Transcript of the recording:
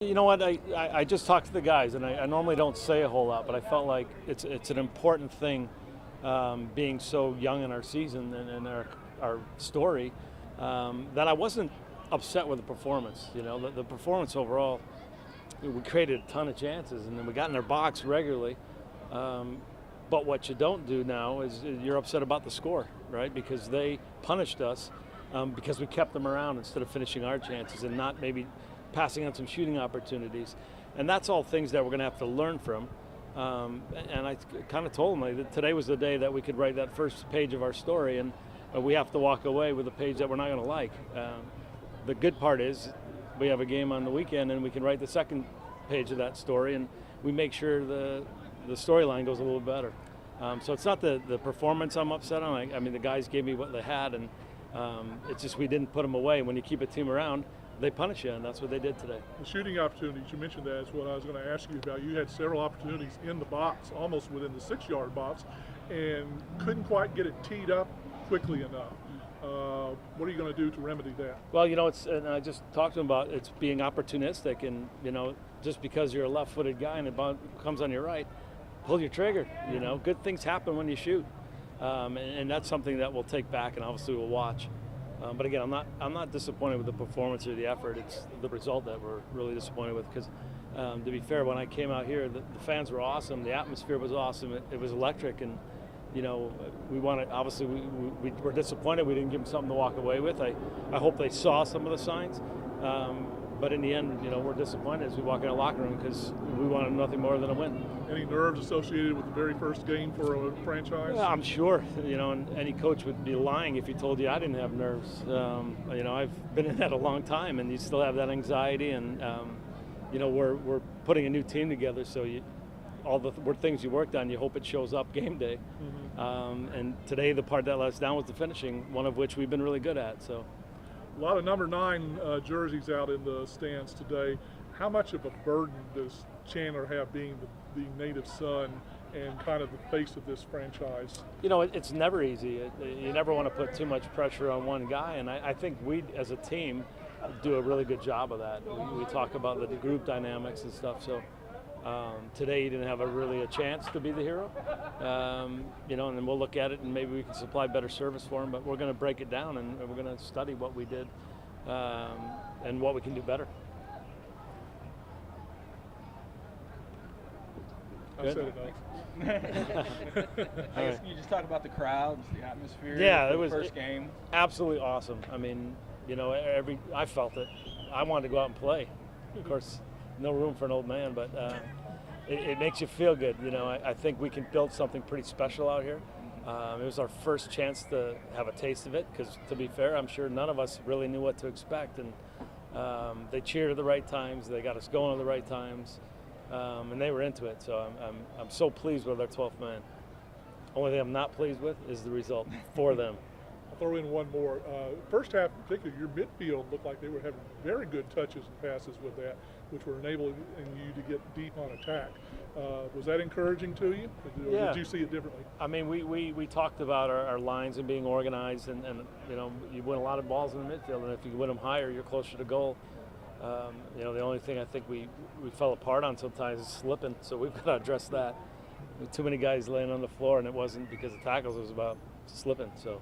You know what? I just talked to the guys, and I normally don't say a whole lot, but I felt like it's an important thing, being so young in our season and our story, that I wasn't upset with the performance. You know, the performance overall, we created a ton of chances, and then we got in their box regularly. But what you don't do now is you're upset about the score, right? Because they punished us because we kept them around instead of finishing our chances and not maybe passing on some shooting opportunities. And that's all things that we're going to have to learn from. And I kind of told them that today was the day that we could write that first page of our story, and we have to walk away with a page that we're not going to like. The good part is we have a game on the weekend, and we can write the second page of that story, and we make sure the storyline goes a little better. So it's not the performance I'm upset on. I mean, the guys gave me what they had, and it's just we didn't put them away. When you keep a team around, they punish you, and that's what they did today. The shooting opportunities, you mentioned that is what I was going to ask you about. You had several opportunities in the box, almost within the 6-yard box, and couldn't quite get it teed up quickly enough. What are you going to do to remedy that? Well, you know, and I just talked to him about it's being opportunistic, and, you know, just because you're a left-footed guy and it comes on your right, pull your trigger. You know, good things happen when you shoot, and that's something that we'll take back, and obviously we'll watch. But again, I'm not disappointed with the performance or the effort. It's the result that we're really disappointed with. Because to be fair, when I came out here, the fans were awesome. The atmosphere was awesome. It was electric, and you know, we wanted. Obviously, we were disappointed. We didn't give them something to walk away with. I hope they saw some of the signs. But in the end, you know, we're disappointed as we walk in the locker room because we wanted nothing more than a win. Any nerves associated with the very first game for a franchise? Yeah, I'm sure. You know, and any coach would be lying if he told you I didn't have nerves. You know, I've been in that a long time, and you still have that anxiety. And you know, we're putting a new team together, so all the things you worked on, you hope it shows up game day. Mm-hmm. And today, the part that let us down was the finishing, one of which we've been really good at. So. A lot of number 9 jerseys out in the stands today. How much of a burden does Chandler have being the native son and kind of the face of this franchise? You know, it's never easy. You never want to put too much pressure on one guy, and I think we, as a team, do a really good job of that. We talk about the group dynamics and stuff, so today he didn't have really a chance to be the hero. You know, and then we'll look at it and maybe we can supply better service for him, but we're going to break it down and we're going to study what we did and what we can do better. I said enough. I guess you just talk about the crowds, the atmosphere. Yeah, it was first game. Absolutely awesome. I mean, you know, I felt it. I wanted to go out and play. Of course, no room for an old man, but it makes you feel good. You know, I think we can build something pretty special out here. It was our first chance to have a taste of it because, to be fair, I'm sure none of us really knew what to expect. And they cheered at the right times. They got us going at the right times. And they were into it. So I'm so pleased with our 12th man. Only thing I'm not pleased with is the result for them. I'll throw in one more. First half in particular, your midfield looked like they were having very good touches and passes with that, which were enabling you to get deep on attack. Was that encouraging to you? Or Yeah. did you see it differently? I mean, we talked about our lines and being organized, and you know, you win a lot of balls in the midfield, and if you win them higher, you're closer to goal. You know, the only thing I think we fell apart on sometimes is slipping, so we've got to address that. Too many guys laying on the floor, and it wasn't because of tackles, it was about slipping. So.